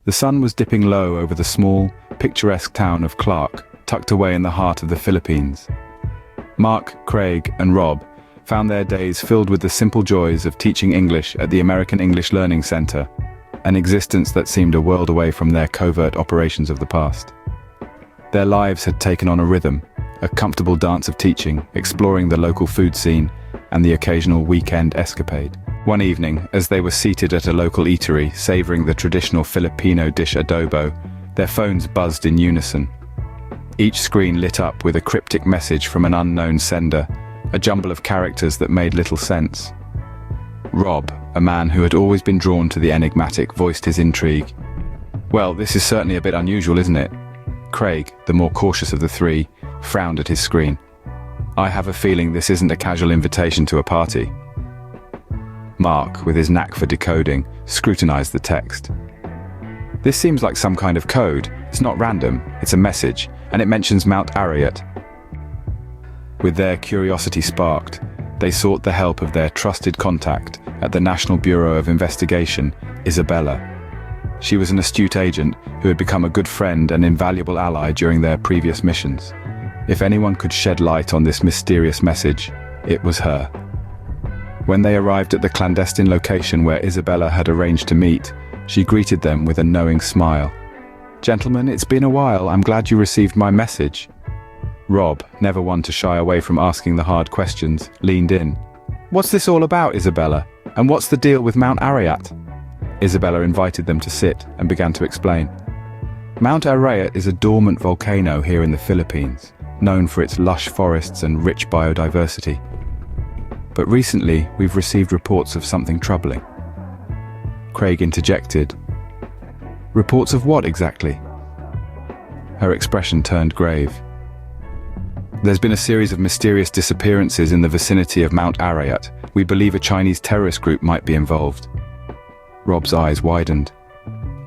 The sun was dipping low over the small, picturesque town of Clark, tucked away in the heart of the Philippines. Mark, Craig, and Rob found their days filled with the simple joys of teaching English at the American English Learning Center, an existence that seemed a world away from their covert operations of the past. Their lives had taken on a rhythm, a comfortable dance of teaching, exploring the local food scene, and the occasional weekend escapade. One evening, as they were seated at a local eatery, savoring the traditional Filipino dish adobo, their phones buzzed in unison. Each screen lit up with a cryptic message from an unknown sender, a jumble of characters that made little sense. Rob, a man who had always been drawn to the enigmatic, voiced his intrigue. "Well, this is certainly a bit unusual, isn't it?" Craig, the more cautious of the three, frowned at his screen. "I have a feeling this isn't a casual invitation to a party." Mark, with his knack for decoding, scrutinized the text. "This seems like some kind of code. It's not random, it's a message, and it mentions Mount Arayat." With their curiosity sparked, they sought the help of their trusted contact at the National Bureau of Investigation, Isabella. She was an astute agent who had become a good friend and invaluable ally during their previous missions. If anyone could shed light on this mysterious message, it was her. When they arrived at the clandestine location where Isabella had arranged to meet, she greeted them with a knowing smile. "Gentlemen, it's been a while. I'm glad you received my message." Rob, never one to shy away from asking the hard questions, leaned in. "What's this all about, Isabella? And what's the deal with Mount Arayat?" Isabella invited them to sit and began to explain. Mount Arayat is a dormant volcano here in the Philippines, known for its lush forests and rich biodiversity. But recently, we've received reports of something troubling. Craig interjected. "Reports of what exactly?" Her expression turned grave. "There's been a series of mysterious disappearances in the vicinity of Mount Arayat. We believe a Chinese terrorist group might be involved." Rob's eyes widened.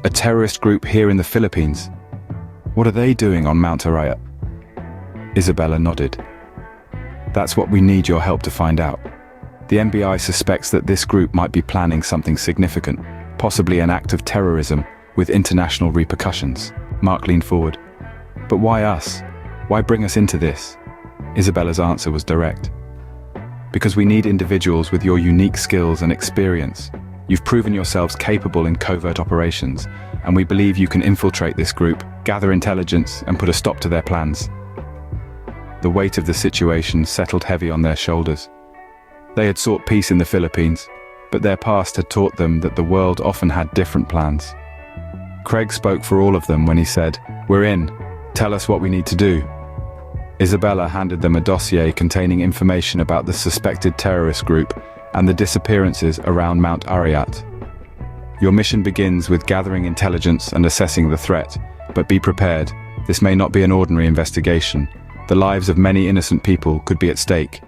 "A terrorist group here in the Philippines? What are they doing on Mount Arayat?" Isabella nodded. "That's what we need your help to find out. The NBI suspects that this group might be planning something significant, possibly an act of terrorism with international repercussions." Mark leaned forward. "But why us? Why bring us into this?" Isabella's answer was direct. "Because we need individuals with your unique skills and experience. You've proven yourselves capable in covert operations, and we believe you can infiltrate this group, gather intelligence, and put a stop to their plans." The weight of the situation settled heavy on their shoulders. They had sought peace in the Philippines, but their past had taught them that the world often had different plans. Craig spoke for all of them when he said, "We're in. Tell us what we need to do." Isabella handed them a dossier containing information about the suspected terrorist group and the disappearances around Mount Arayat. "Your mission begins with gathering intelligence and assessing the threat, but be prepared. This may not be an ordinary investigation. The lives of many innocent people could be at stake.